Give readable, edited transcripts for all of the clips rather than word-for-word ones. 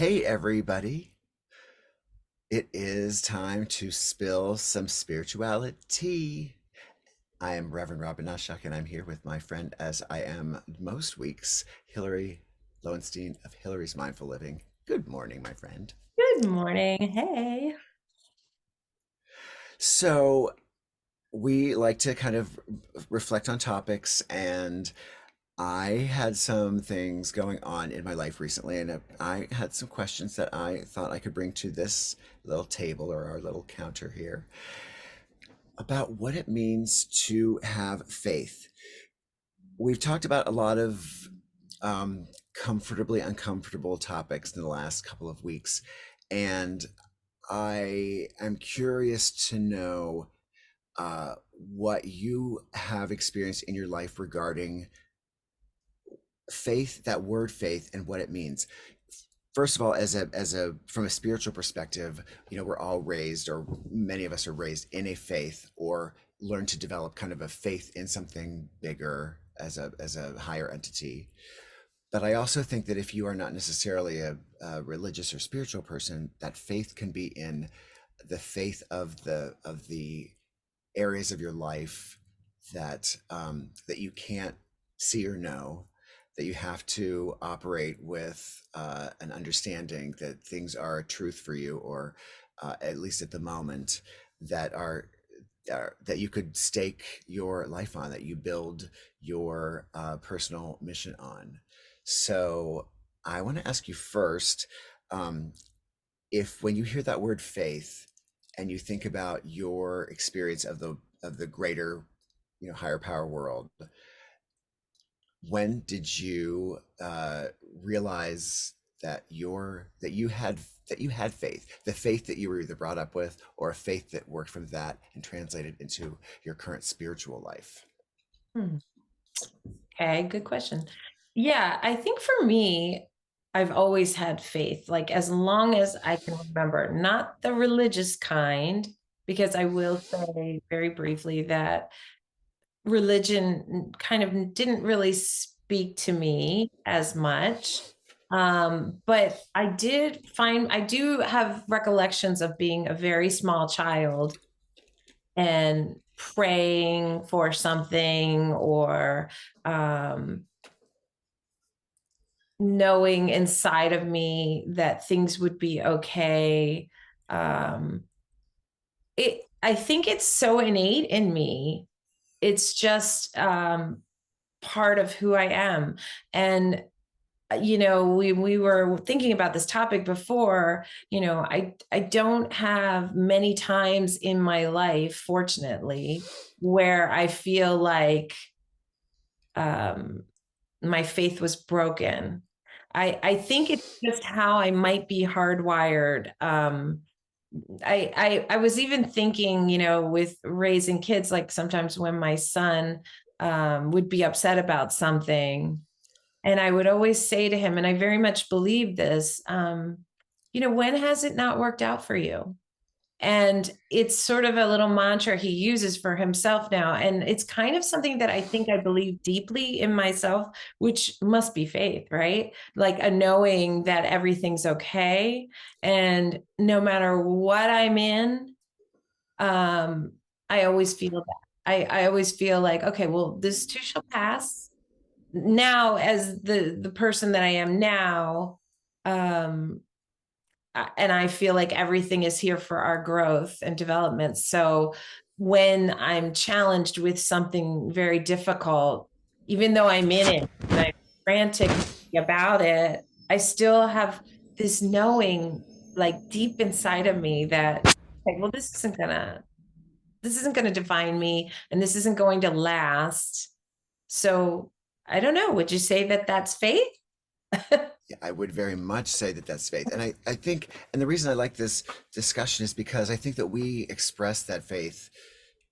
Hey, everybody. It is time to spill some spirituality. I am Reverend Rob and Banaszak, and I'm here with my friend, as I am most weeks, Hilary Loewenstein of Hilary's Mindful Living. Good morning, my friend. Good morning. Hey. So, we like to kind of reflect on topics, and I had some things going on in my life recently, and I had some questions that I thought I could bring to this little table or our little counter here about what it means to have faith. We've talked about a lot of comfortably uncomfortable topics in the last couple of weeks, and I am curious to know what you have experienced in your life regarding faith, that word faith, and what it means. First of all, as a from a spiritual perspective, we're all raised, or many of us are raised in a faith, or learn to develop kind of a faith in something bigger, as a higher entity. But I also think that if you are not necessarily a religious or spiritual person, that faith can be in the faith of the areas of your life that you can't see or know, that you have to operate with an understanding that things are a truth for you, or at least at the moment, that that you could stake your life on, that you build your personal mission on. So I want to ask you first, um, if when you hear that word faith and you think about your experience of the greater, higher power world, when did you realize that you had faith, the faith that you were either brought up with, or a faith that worked from that and translated into your current spiritual life? Hmm. Okay, good question. Yeah, I think for me, I've always had faith, like as long as I can remember, not the religious kind, because I will say very briefly that religion kind of didn't really speak to me as much. But I do have recollections of being a very small child and praying for something, or um, knowing inside of me that things would be okay. Um, I think it's so innate in me. It's just part of who I am. And we were thinking about this topic before. I don't have many times in my life, fortunately, where I feel like um my faith was broken. I think it's just how I might be hardwired. I was even thinking, with raising kids, like sometimes when my son would be upset about something, and I would always say to him, and I very much believe this, when has it not worked out for you? And it's sort of a little mantra he uses for himself now. And it's kind of something that I think I believe deeply in myself, which must be faith, right? Like a knowing that everything's okay. And no matter what I'm in, um, I always feel that. I always feel like, okay, well, this too shall pass. Now, as the person that I am now, um, and I feel like everything is here for our growth and development. So when I'm challenged with something very difficult, even though I'm in it and I'm frantic about it, I still have this knowing, like deep inside of me, that, like, well, this isn't gonna define me, and this isn't going to last. So I don't know. Would you say that that's faith? Yeah, I would very much say that that's faith. And I think, and the reason I like this discussion is because I think that we express that faith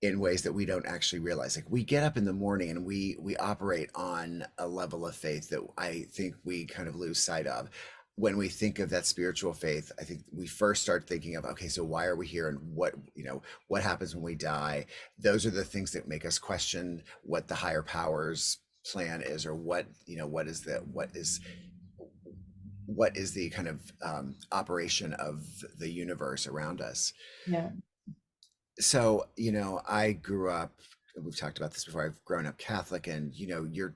in ways that we don't actually realize. Like, we get up in the morning and we operate on a level of faith that I think we kind of lose sight of. When we think of that spiritual faith, I think we first start thinking of, okay, so why are we here, and what happens when we die? Those are the things that make us question what the higher powers plan is, or what is what is the kind of operation of the universe around us. Yeah. So, I grew up, we've talked about this before, I've grown up Catholic, and you're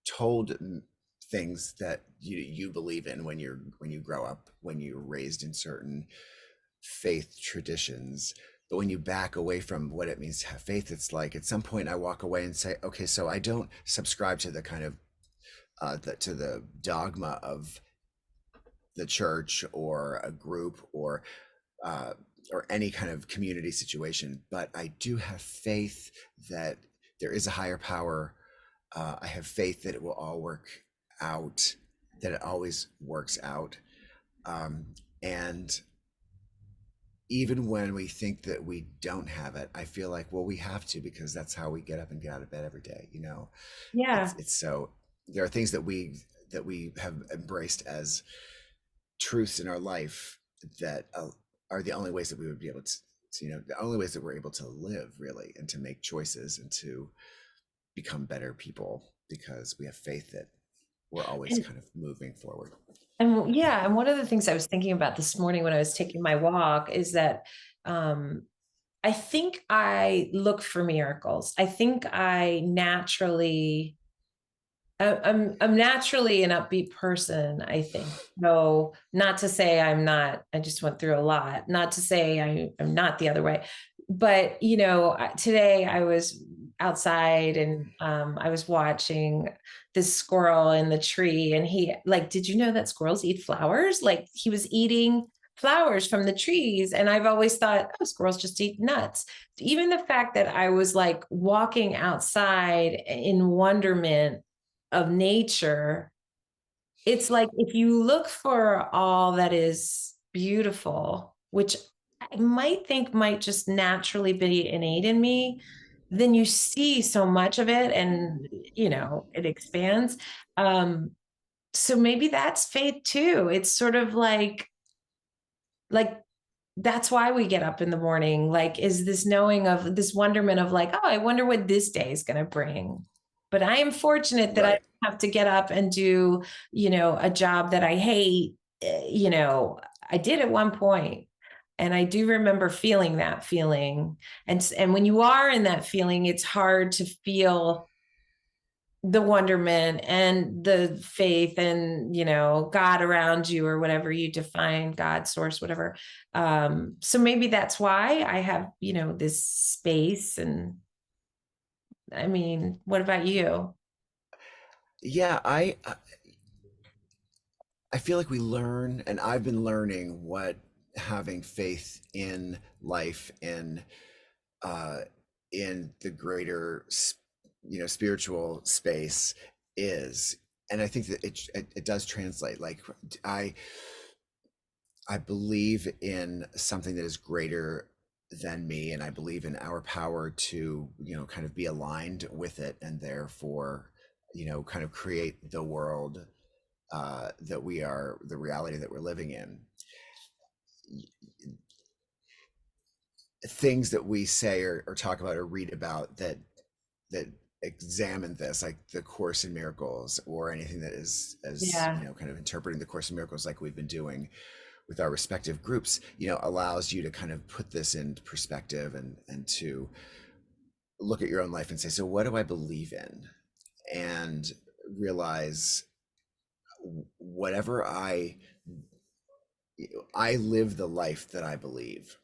told things that you believe in when you grow up, when you're raised in certain faith traditions. But when you back away from what it means to have faith, it's like at some point I walk away and say, okay, so I don't subscribe to the kind of to the dogma of the church or a group uh, or any kind of community situation, but I do have faith that there is a higher power. I have faith that it will all work out, that it always works out. Um, and even when we think that we don't have it, I feel like, well, we have to, because that's how we get up and get out of bed every day. Yeah. It's so, there are things that we have embraced as truths in our life that are the only ways that we would be able the only ways that we're able to live, really, and to make choices and to become better people, because we have faith that we're always And kind of moving forward. yeah, and one of the things I was thinking about this morning when I was taking my walk is that um I think I look for miracles. I think I'm naturally an upbeat person, I think. No, not to say I'm not, I just went through a lot. Not to say I'm not the other way. But, today I was outside and I was watching this squirrel in the tree. And he, like, did you know that squirrels eat flowers? Like, he was eating flowers from the trees. And I've always thought, oh, squirrels just eat nuts. Even the fact that I was like walking outside in wonderment of nature, it's like if you look for all that is beautiful, which I might think might just naturally be innate in me, then you see so much of it and it expands. Um, so maybe that's faith too. It's sort of like that's why we get up in the morning, like, is this knowing of this wonderment of like, oh, I wonder what this day is going to bring. But I am fortunate that I Right. don't have to get up and do a job that I hate. I did at one point, and I do remember feeling that feeling. And when you are in that feeling, it's hard to feel the wonderment and the faith and God around you, or whatever you define, God, source, whatever. So maybe that's why I have this space. And I mean, what about you? Yeah, I feel like we learn, and I've been learning what having faith in life, uh, in the greater, spiritual space is. And I think that it does translate. Like, I I believe in something that is greater than me, and I believe in our power to, kind of be aligned with it, and therefore, kind of create the world that we are, the reality that we're living in. Things that we say or talk about or read about that examine this, like the Course in Miracles, or anything that is, as Yeah. kind of interpreting the Course in Miracles, like we've been doing with our respective groups, allows you to kind of put this in perspective, and to look at your own life and say, so what do I believe in? And realize, whatever I live the life that I believe.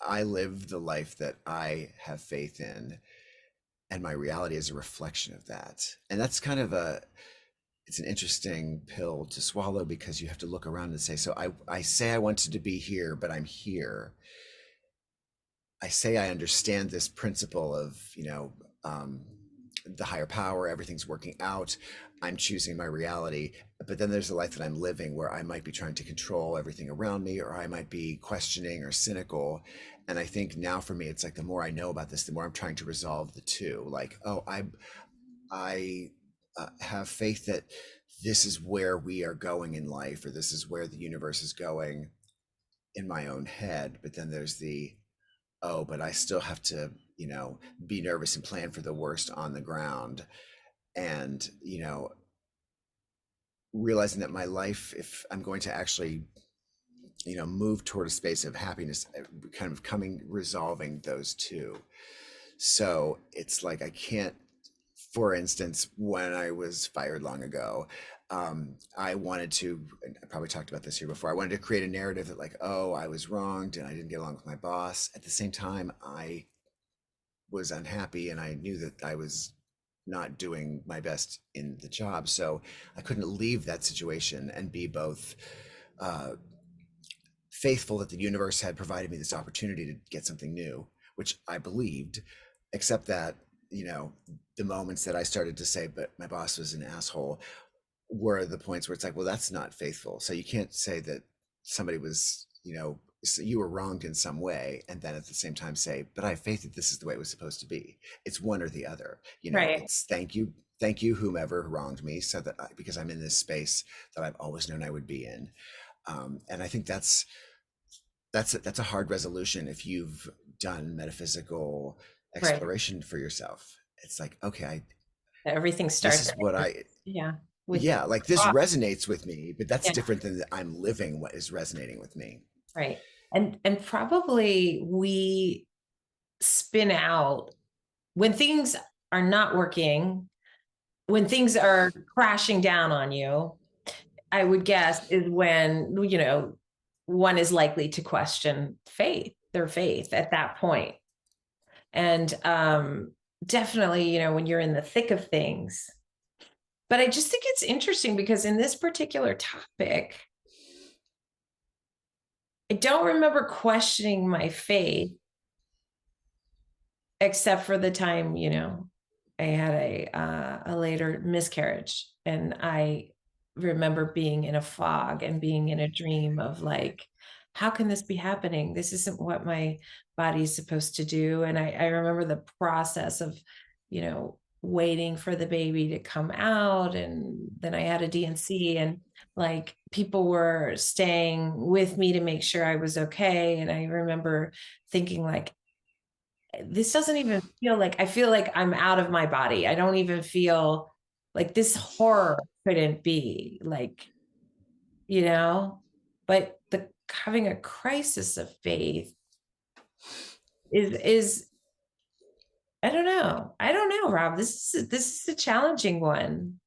I live the life that I have faith in, and my reality is a reflection of that. And that's kind of it's an interesting pill to swallow, because you have to look around and say, so I say I wanted to be here, but I'm here. I say I understand this principle of, the higher power, everything's working out. I'm choosing my reality. But then there's a life that I'm living where I might be trying to control everything around me, or I might be questioning or cynical. And I think now for me, it's like the more I know about this, the more I'm trying to resolve the two. Like, oh, I have faith that this is where we are going in life, or this is where the universe is going in my own head. But then there's the, oh, but I still have to, be nervous and plan for the worst on the ground. And, realizing that my life, if I'm going to actually, move toward a space of happiness, kind of resolving those two. So it's like I can't, for instance, when I was fired long ago, I wanted to, and I probably talked about this here before, I wanted to create a narrative that, like, oh, I was wronged and I didn't get along with my boss. At the same time, I was unhappy and I knew that I was not doing my best in the job. So I couldn't leave that situation and be both uh, faithful that the universe had provided me this opportunity to get something new, which I believed, except that, the moments that I started to say, but my boss was an asshole, were the points where it's like, well, that's not faithful. So you can't say that somebody was, you were wronged in some way, and then at the same time say, but I have faith that this is the way it was supposed to be. It's one or the other. Right. It's thank you, whomever wronged me, so that because I'm in this space that I've always known I would be in. And I think that's a hard resolution if you've done metaphysical Right. exploration for yourself. It's like, okay, Everything this starts, is what yeah, with yeah, like this thought. resonates with me, but that's Yeah. different than I'm living what is resonating with me. Right. And probably we spin out when things are not working, when things are crashing down on you, I would guess is when, one is likely to question their faith at that point. And definitely, when you're in the thick of things. But I just think it's interesting because in this particular topic, I don't remember questioning my faith except for the time, I had a later miscarriage, and I remember being in a fog and being in a dream of like, how can this be happening? This isn't what my body's supposed to do. And I remember the process of, waiting for the baby to come out. And then I had a DNC, and like people were staying with me to make sure I was okay. And I remember thinking like, this doesn't even feel like, I feel like I'm out of my body. I don't even feel like this horror couldn't be like, you know, but the having a crisis of faith is I don't know, Rob. This is a challenging one,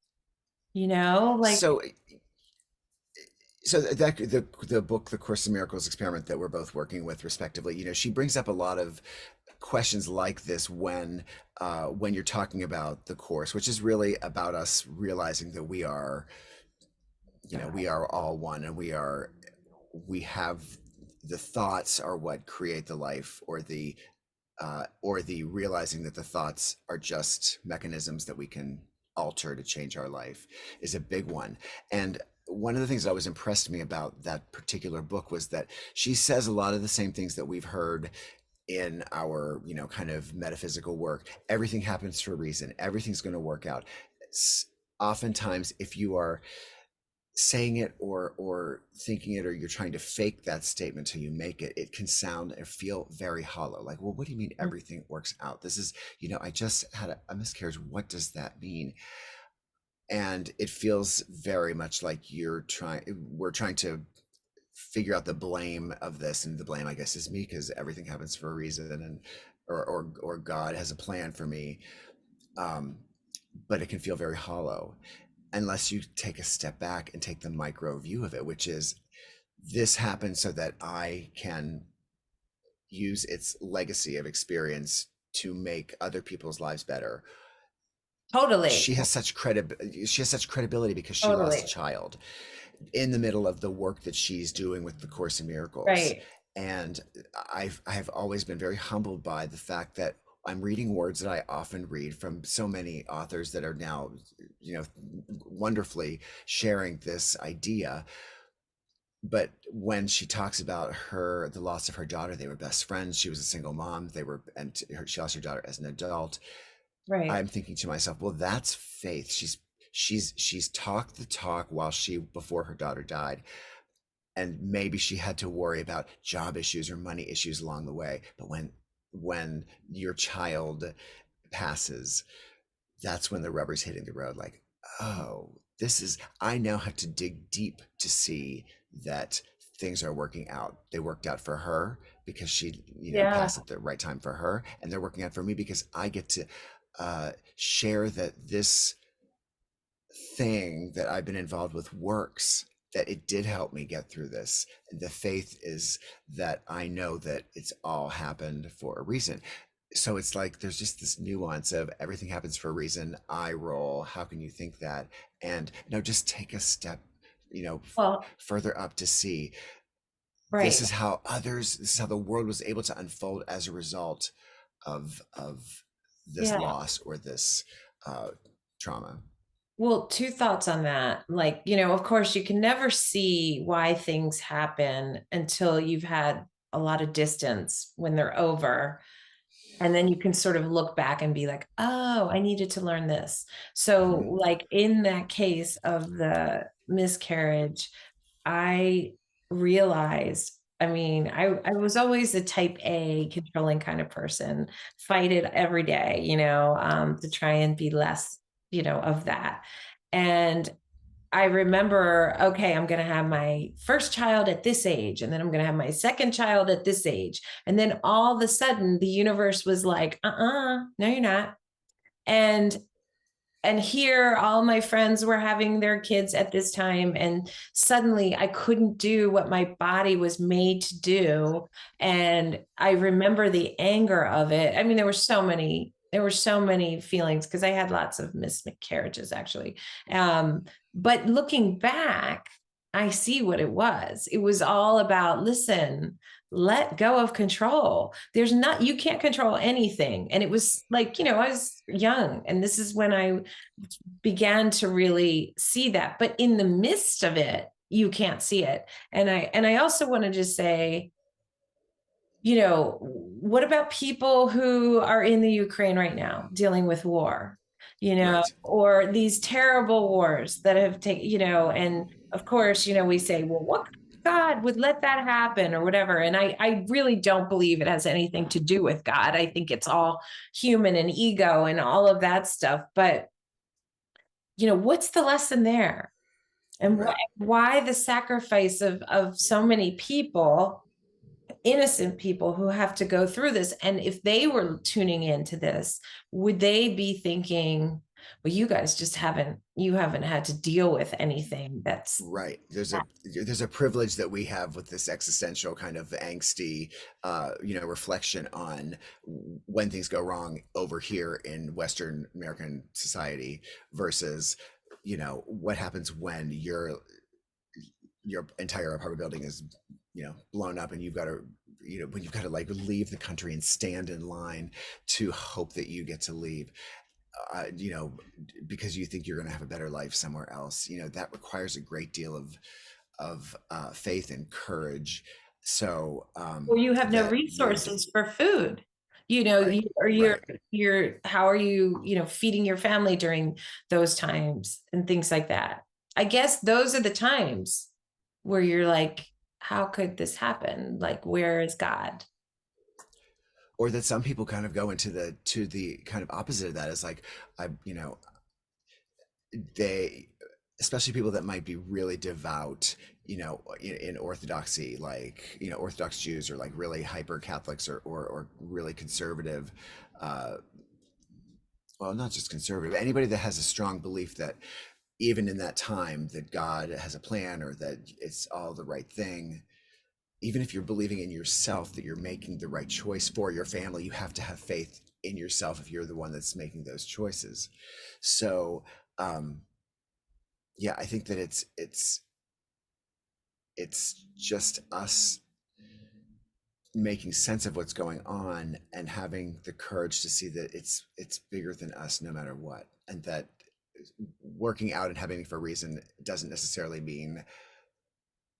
like So that the book, The Course in Miracles experiment that we're both working with respectively, she brings up a lot of questions like this when you're talking about the course, which is really about us realizing that we are all one, and we have the thoughts are what create the life, or the realizing that the thoughts are just mechanisms that we can alter to change our life is a big one. And one of the things that always impressed me about that particular book was that she says a lot of the same things that we've heard in our, kind of metaphysical work. Everything happens for a reason. Everything's going to work out. Oftentimes, if you are saying it or thinking it, or you're trying to fake that statement till you make it, it can sound or feel very hollow. Like, well, what do you mean everything works out? This is, I just had a miscarriage. What does that mean? And it feels very much like we're trying to figure out the blame of this, and the blame, I guess, is me, because everything happens for a reason, and or God has a plan for me. But it can feel very hollow unless you take a step back and take the micro view of it, which is, this happens so that I can use its legacy of experience to make other people's lives better. totally, She has such credibility because she lost a totally, child in the middle of the work that she's doing with the Course in Miracles. right, And I have always been very humbled by the fact that I'm reading words that I often read from so many authors that are now, wonderfully sharing this idea. But when she talks about the loss of her daughter, they were best friends. She was a single mom. She lost her daughter as an adult. right. I'm thinking to myself, well, that's faith. She's talked the talk before her daughter died. And maybe she had to worry about job issues or money issues along the way. But when your child passes, that's when the rubber's hitting the road. Like, oh, I now have to dig deep to see that things are working out. They worked out for her because she, Yeah. passed at the right time for her, and they're working out for me because I get to share that this thing that I've been involved with works, that it did help me get through this. And the faith is that I know that it's all happened for a reason. So it's like there's just this nuance of everything happens for a reason. I roll. How can you think that? And no, just take a step, Well, further up to see right. this is how the world was able to unfold as a result of this Yeah. loss or this uh, trauma. Well, two thoughts on that. Like, of course, you can never see why things happen until you've had a lot of distance when they're over. And then you can sort of look back and be like, oh, I needed to learn this. So, Hmm. like in that case of the miscarriage, I realized, I mean, I was always a type A controlling kind of person, fight it every day, to try and be less, of that. And I remember, okay, I'm going to have my first child at this age, and then I'm going to have my second child at this age. And then all of a sudden, the universe was like, no, you're not. And here all my friends were having their kids at this time, and suddenly I couldn't do what my body was made to do. And I remember the anger of it. I mean, there were so many feelings because I had lots of miscarriages actually. But looking back, I see what it was all about. Listen, let go of control. You can't control anything. And it was like, I was young, and this is when I began to really see that. But in the midst of it, you can't see it. And I also want to just say, what about people who are in the Ukraine right now dealing with war, Right. or these terrible wars that have taken, and of course, we say, well, what God would let that happen or whatever. And I really don't believe it has anything to do with God. I think it's all human and ego and all of that stuff. But what's the lesson there? And Right. why the sacrifice of so many people, innocent people who have to go through this? And if they were tuning into this, would they be thinking, well, you guys just haven't had to deal with anything that's Right. There's a privilege that we have with this existential kind of angsty, reflection on when things go wrong over here in Western American society versus, what happens when your entire apartment building is, blown up, and you've got to, when you've got to like leave the country and stand in line to hope that you get to leave, uh, you know, because you think you're going to have a better life somewhere else. That requires a great deal of faith and courage. So or you have no that really, resources for food. right, Or right, how are you, feeding your family during those times and things like that. I guess those are the times where you're like, how could this happen? Like, where is God? or that some people kind of go into the kind of opposite of that is like, I, they, especially people that might be really devout, in orthodoxy, like, Orthodox Jews, or like really hyper Catholics, or really conservative, uh, well, not just conservative, anybody that has a strong belief that even in that time that God has a plan, or that it's all the right thing. Even if you're believing in yourself that you're making the right choice for your family, you have to have faith in yourself if you're the one that's making those choices. So, um, yeah, I think that it's just us making sense of what's going on and having the courage to see that it's bigger than us no matter what, and that working out and happening for a reason doesn't necessarily mean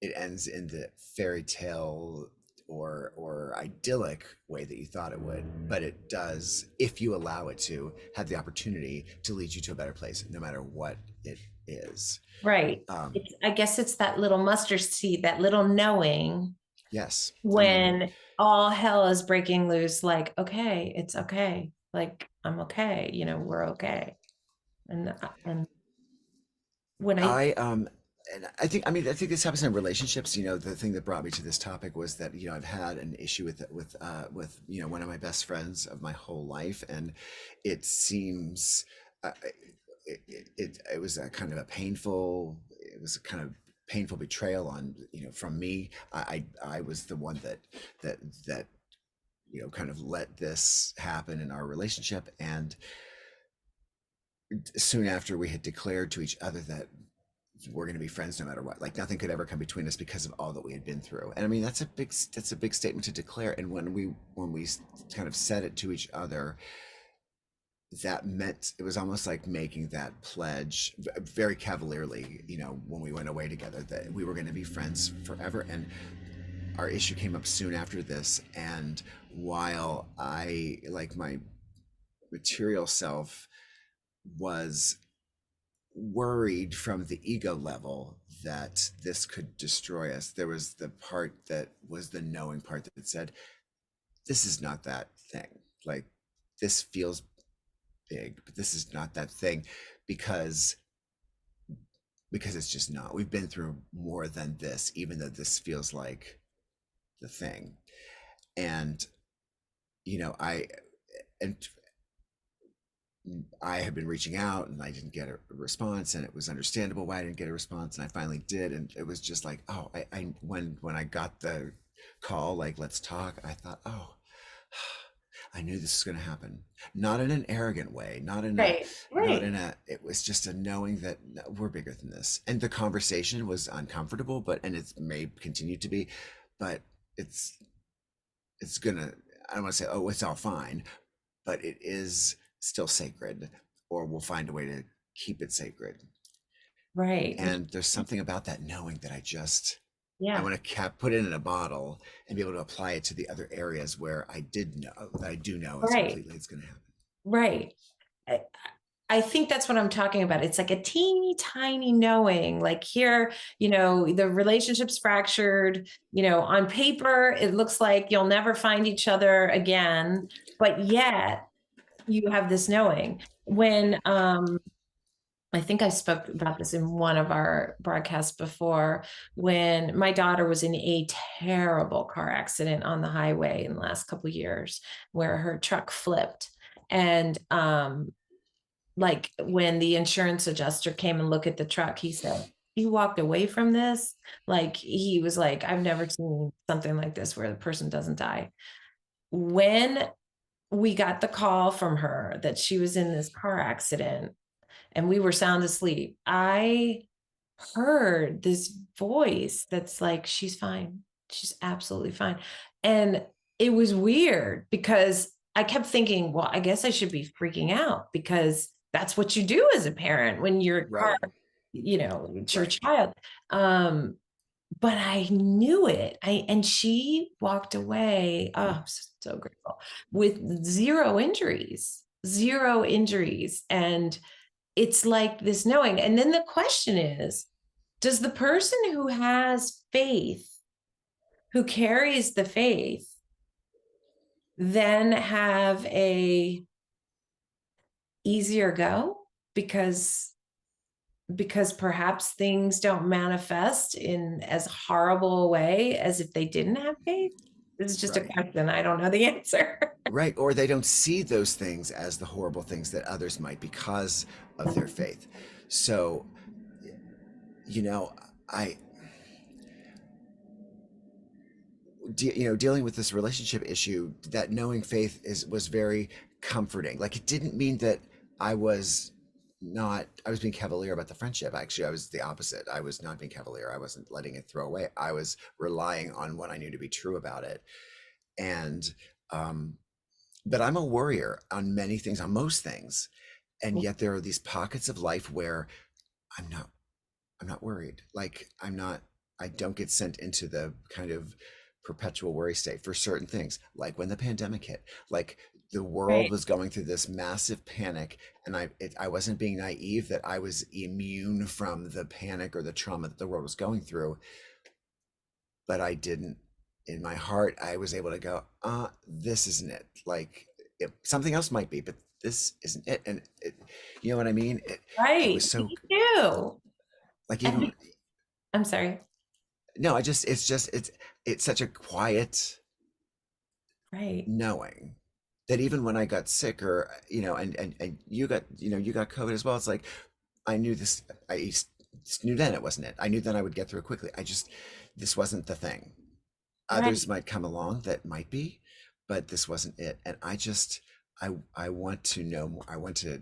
it ends in the fairy tale or idyllic way that you thought it would, but it does, if you allow it to, have the opportunity to lead you to a better place no matter what it is. Right. um I guess it's that little mustard seed, that little knowing yes, I mean, when all hell is breaking loose, like, okay, it's okay. Like, I'm okay. We're okay. And when I I and I think this happens in relationships. You know, the thing that brought me to this topic was that, you know, I've had an issue with you know, one of my best friends of my whole life, and it seems it was a kind of a painful, it was a kind of painful betrayal on, you know, from me. I was the one that that you know, kind of let this happen in our relationship. And soon after, we had declared to each other that we're going to be friends no matter what. Like nothing could ever come between us because of all that we had been through. And I mean, that's a big statement to declare. And when we kind of said it to each other, that meant it was almost like making that pledge very cavalierly, you know, when we went away together, that we were going to be friends forever. And our issue came up soon after this. And while I, like, my material self was worried from the ego level that this could destroy us, there was the part that was the knowing part that said, this is not that thing. Like, this feels big, but this is not that thing, because it's just not. We've been through more than this, even though this feels like the thing. And you know, and I had been reaching out and I didn't get a response, and it was understandable why I didn't get a response, and I finally did. And it was just like, oh, when I got the call, like, let's talk, I thought, oh, I knew this was going to happen. Not in an arrogant way, right, not right, in a, it was just a knowing that, no, we're bigger than this. And the conversation was uncomfortable, but, and it may continue to be, but it's, gonna, I don't want to say, oh, it's all fine, but it is still sacred, or we'll find a way to keep it sacred. right. And there's something about that knowing that I Yeah, want to put it in a bottle and be able to apply it to the other areas where I did know, that I do know is right, completely, it's going to happen. right. I, I think that's what I'm talking about. It's like a teeny tiny knowing, like here, the relationship's fractured, on paper, it looks like you'll never find each other again, but yet you have this knowing. When I think I spoke about this in one of our broadcasts before, when my daughter was in a terrible car accident on the highway in the last couple of years, where her truck flipped. And like when the insurance adjuster came and looked at the truck, he said, he walked away from this. Like he was like, I've never seen something like this where the person doesn't die. When we got the call from her that she was in this car accident and we were sound asleep, I heard this voice that's like, she's fine. She's absolutely fine. And it was weird because I kept thinking, well, I guess I should be freaking out because that's what you do as a parent when your car, Right. it's your Right. child. But I knew it. And she walked away. Oh, I'm so grateful, with zero injuries. And it's like this knowing. And then the question is, does the person who has faith, who carries the faith, then have a easier go because perhaps things don't manifest in as horrible a way as if they didn't have faith? This is just a Right. question. I don't know the answer. Right. Or they don't see those things as the horrible things that others might because of their faith. So, you know, I, dealing with this relationship issue, that knowing faith was very comforting. Like, it didn't mean that I was I was being cavalier about the friendship. Actually, I was the opposite. I was not being cavalier. I wasn't letting it throw away. I was relying on what I knew to be true about it. And, um, but I'm a worrier on many things, on most things. And yet there are these pockets of life where I'm not, worried. Like, I don't get sent into the kind of perpetual worry state for certain things, like when the pandemic hit. Like, the world Right. was going through this massive panic, and I wasn't being naive that I was immune from the panic or the trauma that the world was going through, but I didn't. In my heart, I was able to go, this isn't it. Like, something else might be, but this isn't it. And you know what I mean? It was Right. so, Me too. Like I even think, I'm sorry. no, I just it's such a quiet Right. knowing that even when I got sick, or and you got, you got COVID as well, it's like I knew this. Knew then it wasn't it. I knew then I would get through it quickly. This wasn't the thing. Right. Others might come along that might be, but this wasn't it. And I want to know more. I want to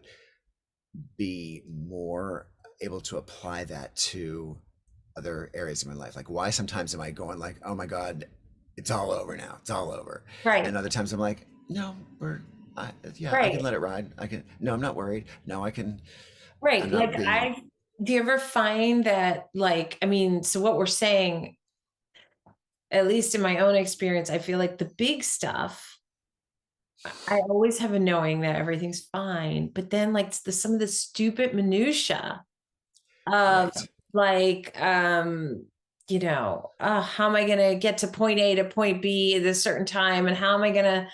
be more able to apply that to other areas of my life. Like, why sometimes am I going like, oh my God, it's all over now. It's all over. And Right. other times I'm like, no, yeah, I can Right. let it ride. No, I'm not worried. No, I'm Right. not Like being do you ever find that, like, I mean, so what we're saying, at least in my own experience, I feel like the big stuff, I always have a knowing that everything's fine. But then like some of the stupid minutia of right, like, how am I going to get to point A to point B at a certain time? And how am I going to,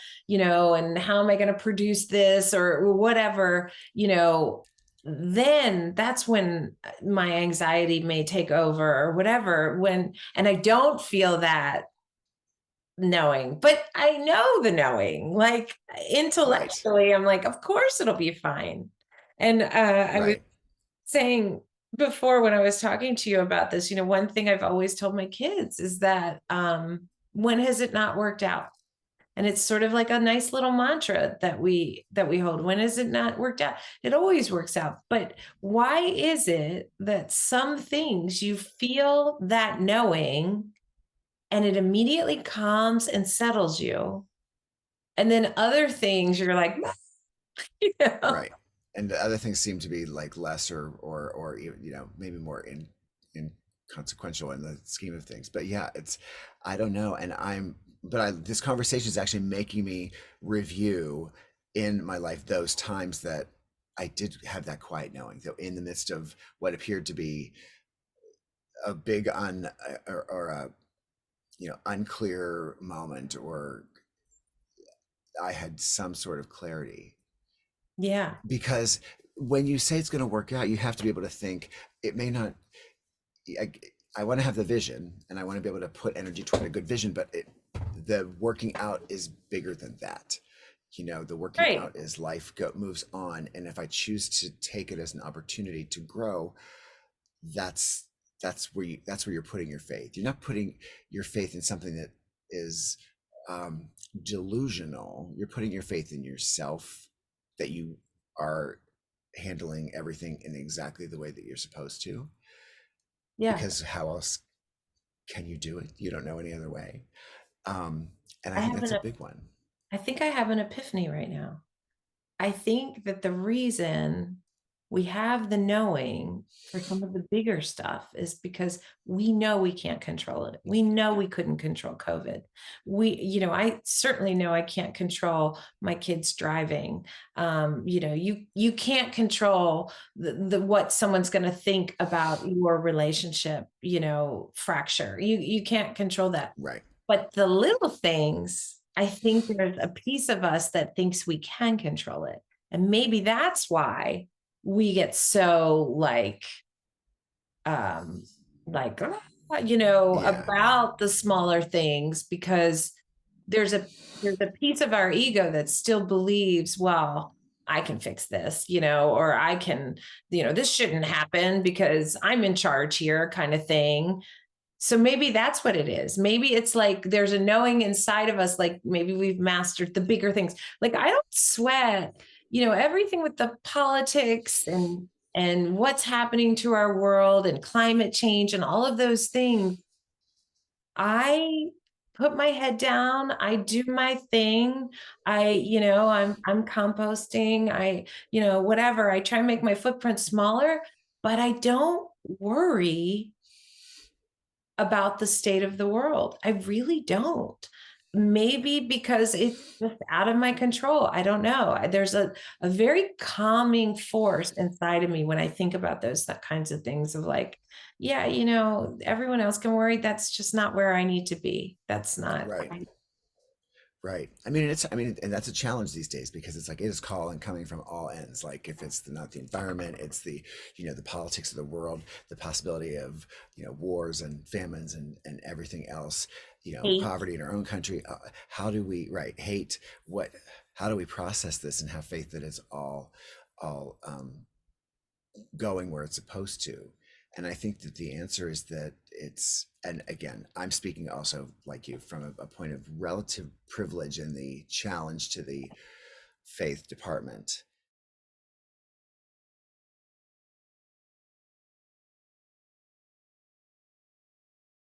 and how am I going to produce this or whatever, then that's when my anxiety may take over or whatever. And I don't feel that knowing, but I know the knowing, like right, intellectually, I'm like, of course it'll be fine. And I was right, saying before when I was talking to you about this, one thing I've always told my kids is that when has it not worked out? And it's sort of like a nice little mantra that we hold. When has it not worked out? It always works out. But why is it that some things you feel that knowing and it immediately calms and settles you? And then other things you're like, you know? right. And the other things seem to be like less or even, maybe more inconsequential in the scheme of things. But yeah, I don't know. And this conversation is actually making me review in my life those times that I did have that quiet knowing, that in the midst of what appeared to be a big or a unclear moment, or I had some sort of clarity. Yeah. Because when you say it's going to work out, you have to be able to think it may not. I, I want to have the vision, and I want to be able to put energy toward a good vision, but the working out is bigger than that. The working Right. out is life moves on, and if I choose to take it as an opportunity to grow, that's that's where you're putting your faith. You're not putting your faith in something that is um, delusional. You're putting your faith in yourself, that you are handling everything in exactly the way that you're supposed to. Yeah. Because how else can you do it? You don't know any other way. Um, and I I think have that's an a big one. I think I have an epiphany right now. I think that the reason we have the knowing for some of the bigger stuff is because we know we can't control it. We know we couldn't control COVID. I certainly know I can't control my kids driving. You can't control the what someone's going to think about your relationship, fracture. You can't control that. Right. But the little things, I think there's a piece of us that thinks we can control it. And maybe that's why we get so um, like, Yeah. about the smaller things, because there's a there's a piece of our ego that still believes, well, I can fix this, or I can, this shouldn't happen because I'm in charge here, kind of thing. So maybe that's what it is. Maybe it's like there's a knowing inside of us, like maybe we've mastered the bigger things. Like I don't sweat, everything with the politics and what's happening to our world and climate change and all of those things. I put my head down, I do my thing. I'm composting, whatever. I try and make my footprint smaller, but I don't worry about the state of the world. I really don't. Maybe because it's just out of my control. I don't know. There's a very calming force inside of me when I think about those that kinds of things of like, yeah, everyone else can worry. That's just not where I need to be. That's not. Right. Right. And that's a challenge these days because it's like it is calling coming from all ends. Like if it's not the environment, it's the, the politics of the world, the possibility of, wars and famines and everything else, Hate. poverty in our own country. How do we, right, hate what, how do we process this and have faith that it's all going where it's supposed to? And I think that the answer is that it's, and again, I'm speaking also like you from a point of relative privilege in the challenge to the faith department.